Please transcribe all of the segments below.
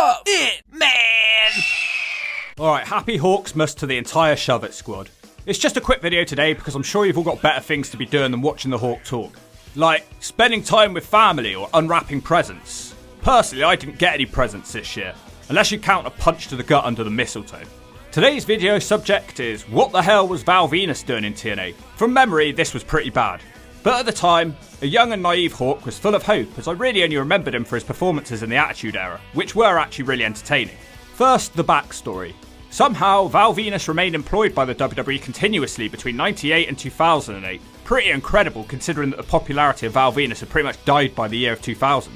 Shove it, man! Alright, happy Hawksmas to the entire Shove It squad. It's just a quick video today because I'm sure you've all got better things to be doing than watching the Hawk talk. Like, spending time with family or unwrapping presents. Personally, I didn't get any presents this year, unless you count a punch to the gut under the mistletoe. Today's video subject is, what the hell was Val Venis doing in TNA? From memory, this was pretty bad. But at the time, a young and naive Hawk was full of hope, as I really only remembered him for his performances in the Attitude Era, which were actually really entertaining. First, the backstory. Somehow, Val Venis remained employed by the WWE continuously between 98 and 2008. Pretty incredible considering that the popularity of Val Venis had pretty much died by the year of 2000.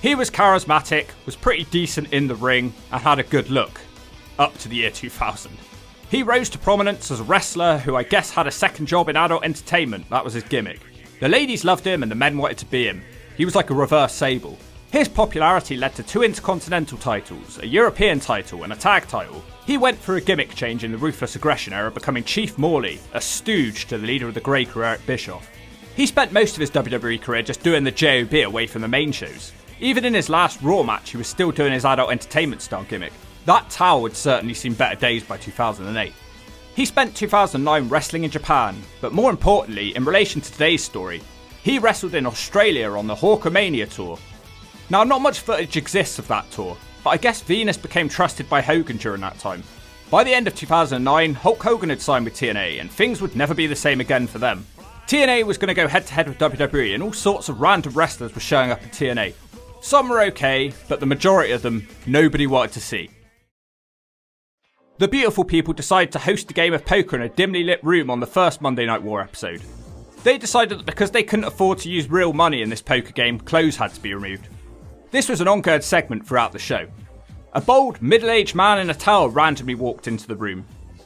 He was charismatic, was pretty decent in the ring, and had a good look. Up to the year 2000. He rose to prominence as a wrestler who I guess had a second job in adult entertainment. That was his gimmick. The ladies loved him and the men wanted to be him. He was like a reverse Sable. His popularity led to 2 Intercontinental titles, a European title and a tag title. He went through a gimmick change in the Ruthless Aggression era, becoming Chief Morley, a stooge to the leader of the Grey Crew, Eric Bischoff. He spent most of his WWE career just doing the JOB away from the main shows. Even in his last Raw match, he was still doing his adult entertainment style gimmick. That towel had certainly seen better days by 2008. He spent 2009 wrestling in Japan, but more importantly, in relation to today's story, he wrestled in Australia on the Hulkamania tour. Now, not much footage exists of that tour, but I guess Venis became trusted by Hogan during that time. By the end of 2009, Hulk Hogan had signed with TNA, and things would never be the same again for them. TNA was going to go head to head with WWE, and all sorts of random wrestlers were showing up in TNA. Some were okay, but the majority of them, nobody wanted to see. The beautiful people decided to host a game of poker in a dimly lit room on the first Monday Night War episode. They decided that because they couldn't afford to use real money in this poker game, clothes had to be removed. This was an ongoing segment throughout the show. A bold, middle-aged man in a towel randomly walked into the room.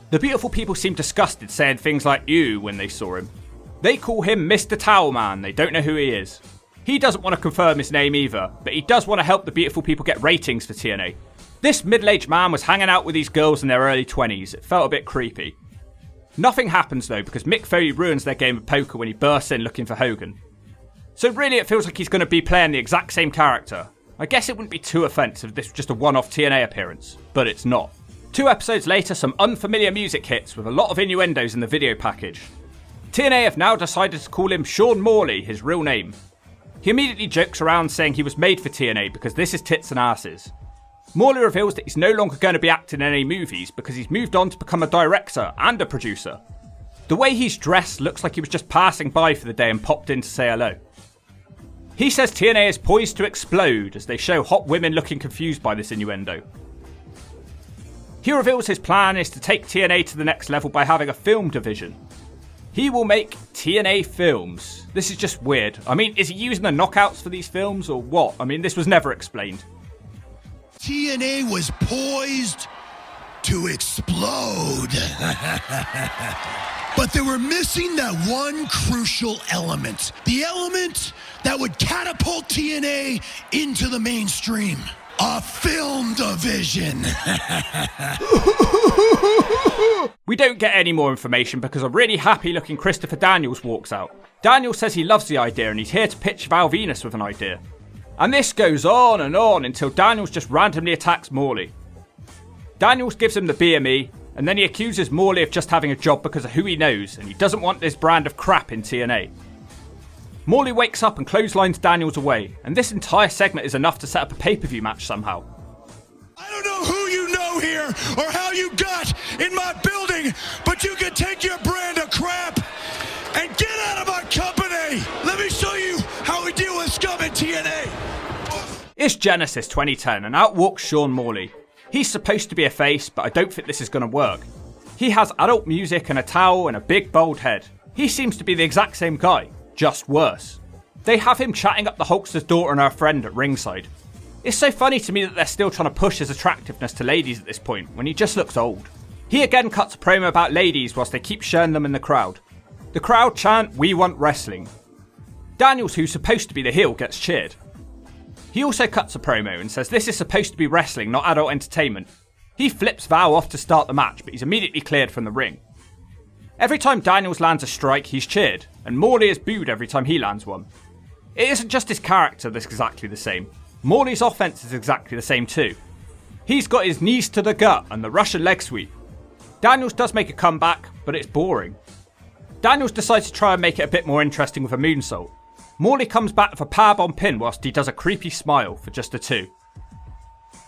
The beautiful people seemed disgusted, saying things like "ew" when they saw him. They call him Mr. Towel Man, they don't know who he is. He doesn't want to confirm his name either, but he does want to help the beautiful people get ratings for TNA. This middle-aged man was hanging out with these girls in their early 20s, it felt a bit creepy. Nothing happens though, because Mick Foley ruins their game of poker when he bursts in looking for Hogan. So really it feels like he's going to be playing the exact same character. I guess it wouldn't be too offensive if this was just a one-off TNA appearance, but it's not. 2 episodes later, some unfamiliar music hits with a lot of innuendos in the video package. TNA have now decided to call him Sean Morley, his real name. He immediately jokes around saying he was made for TNA because this is tits and asses. Morley reveals that he's no longer going to be acting in any movies because he's moved on to become a director and a producer. The way he's dressed looks like he was just passing by for the day and popped in to say hello. He says TNA is poised to explode as they show hot women looking confused by this innuendo. He reveals his plan is to take TNA to the next level by having a film division. He will make TNA films. This is just weird. I mean, is he using the knockouts for these films or what? I mean, this was never explained. TNA was poised to explode. But they were missing that one crucial element. The element that would catapult TNA into the mainstream. A film division. We don't get any more information because a really happy looking Christopher Daniels walks out. Daniels says he loves the idea and he's here to pitch Val Venis with an idea. And this goes on and on until Daniels just randomly attacks Morley. Daniels gives him the BME, and then he accuses Morley of just having a job because of who he knows, and he doesn't want this brand of crap in TNA. Morley wakes up and clotheslines Daniels away, and this entire segment is enough to set up a pay-per-view match somehow. I don't know who you know here or how you got in my building, but you can take your brand of crap and get out of my company. Let me show you how we deal with scum in TNA. It's Genesis 2010 and out walks Sean Morley. He's supposed to be a face, but I don't think this is going to work. He has adult music and a towel and a big bald head. He seems to be the exact same guy, just worse. They have him chatting up the Hulkster's daughter and her friend at ringside. It's so funny to me that they're still trying to push his attractiveness to ladies at this point, when he just looks old. He again cuts a promo about ladies whilst they keep showing them in the crowd. The crowd chant, "We want wrestling." Daniels, who's supposed to be the heel, gets cheered. He also cuts a promo and says this is supposed to be wrestling, not adult entertainment. He flips Val off to start the match, but he's immediately cleared from the ring. Every time Daniels lands a strike, he's cheered, and Morley is booed every time he lands one. It isn't just his character that's exactly the same. Morley's offense is exactly the same too. He's got his knees to the gut and the Russian leg sweep. Daniels does make a comeback, but it's boring. Daniels decides to try and make it a bit more interesting with a moonsault. Morley comes back with a powerbomb pin whilst he does a creepy smile for just a 2.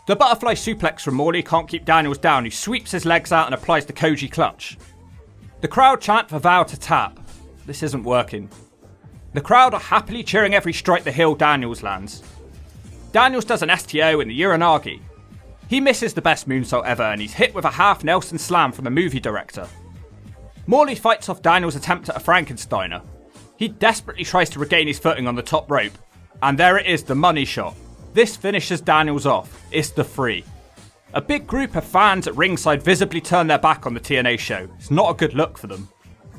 The butterfly suplex from Morley can't keep Daniels down, who sweeps his legs out and applies the Koji clutch. The crowd chant for Val to tap. This isn't working. The crowd are happily cheering every strike the heel Daniels lands. Daniels does an STO in the Uranagi. He misses the best moonsault ever and he's hit with a half Nelson slam from the movie director. Morley fights off Daniels' attempt at a Frankensteiner. He desperately tries to regain his footing on the top rope. And there it is, the money shot. This finishes Daniels off. It's the 3. A big group of fans at ringside visibly turn their back on the TNA show. It's not a good look for them.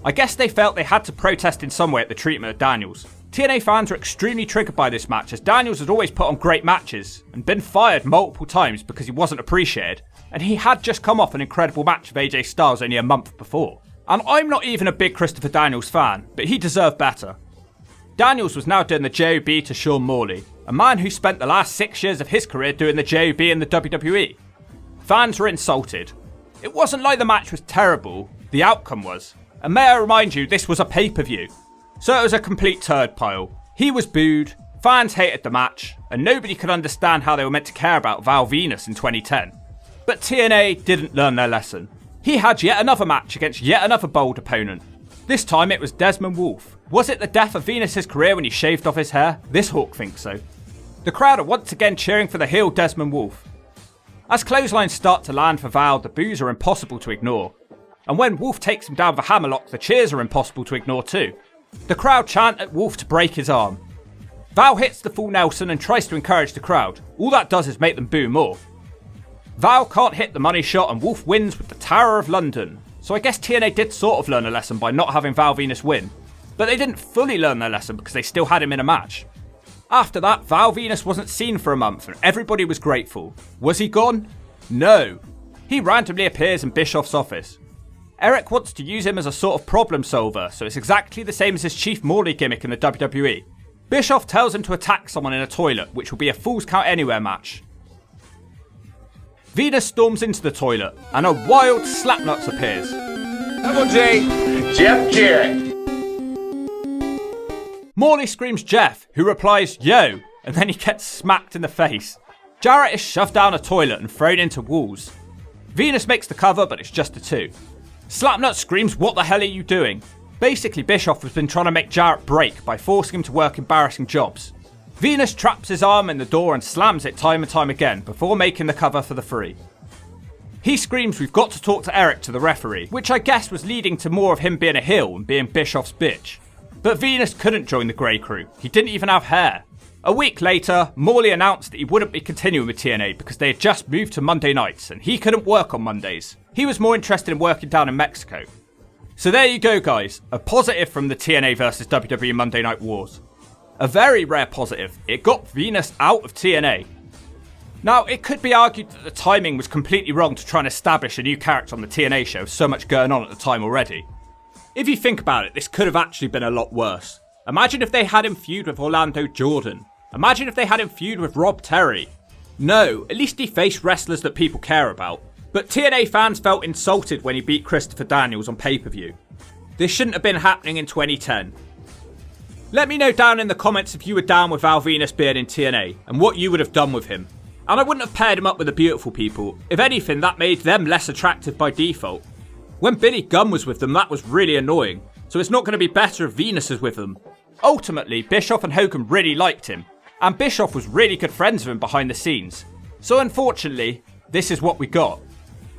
I guess they felt they had to protest in some way at the treatment of Daniels. TNA fans were extremely triggered by this match, as Daniels had always put on great matches and been fired multiple times because he wasn't appreciated, and he had just come off an incredible match with AJ Styles only a month before. And I'm not even a big Christopher Daniels fan, but he deserved better. Daniels was now doing the JOB to Sean Morley, a man who spent the last 6 years of his career doing the JOB in the WWE. Fans were insulted. It wasn't like the match was terrible, the outcome was. And may I remind you, this was a pay-per-view. So it was a complete turd pile. He was booed, fans hated the match, and nobody could understand how they were meant to care about Val Venis in 2010. But TNA didn't learn their lesson. He had yet another match against yet another bold opponent. This time it was Desmond Wolfe. Was it the death of Venus' career when he shaved off his hair? This Hawk thinks so. The crowd are once again cheering for the heel Desmond Wolfe. As clotheslines start to land for Val, the boos are impossible to ignore. And when Wolfe takes him down with a hammerlock, the cheers are impossible to ignore too. The crowd chant at Wolfe to break his arm. Val hits the full Nelson and tries to encourage the crowd. All that does is make them boo more. Val can't hit the money shot and Wolfe wins with the Tower of London. So I guess TNA did sort of learn a lesson by not having Val Venis win. But they didn't fully learn their lesson because they still had him in a match. After that, Val Venis wasn't seen for a month and everybody was grateful. Was he gone? No. He randomly appears in Bischoff's office. Eric wants to use him as a sort of problem solver, so it's exactly the same as his Chief Morley gimmick in the WWE. Bischoff tells him to attack someone in a toilet, which will be a Falls Count Anywhere match. Venis storms into the toilet, and a wild Slapnuts appears. Double J, Jeff Jarrett. Morley screams Jeff, who replies, yo, and then he gets smacked in the face. Jarrett is shoved down a toilet and thrown into walls. Venis makes the cover, but it's just a 2. Slapnut screams, what the hell are you doing? Basically, Bischoff has been trying to make Jarrett break by forcing him to work embarrassing jobs. Venis traps his arm in the door and slams it time and time again before making the cover for the 3. He screams, we've got to talk to Eric, to the referee, which I guess was leading to more of him being a heel and being Bischoff's bitch. But Venis couldn't join the Grey Crew. He didn't even have hair. A week later, Morley announced that he wouldn't be continuing with TNA because they had just moved to Monday nights and he couldn't work on Mondays. He was more interested in working down in Mexico. So there you go guys, a positive from the TNA vs WWE Monday Night Wars. A very rare positive, it got Venis out of TNA. Now it could be argued that the timing was completely wrong to try and establish a new character on the TNA show, so much going on at the time already. If you think about it, this could have actually been a lot worse. Imagine if they had him feud with Orlando Jordan. Imagine if they had him feud with Rob Terry. No, at least he faced wrestlers that people care about. But TNA fans felt insulted when he beat Christopher Daniels on pay-per-view. This shouldn't have been happening in 2010. Let me know down in the comments if you were down with Val Venis being in TNA and what you would have done with him. And I wouldn't have paired him up with the beautiful people. If anything, that made them less attractive by default. When Billy Gunn was with them, that was really annoying. So it's not going to be better if Venis is with them. Ultimately, Bischoff and Hogan really liked him. And Bischoff was really good friends with him behind the scenes. So unfortunately, this is what we got.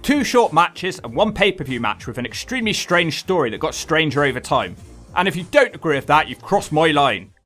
2 short matches and 1 pay-per-view match with an extremely strange story that got stranger over time. And if you don't agree with that, you've crossed my line.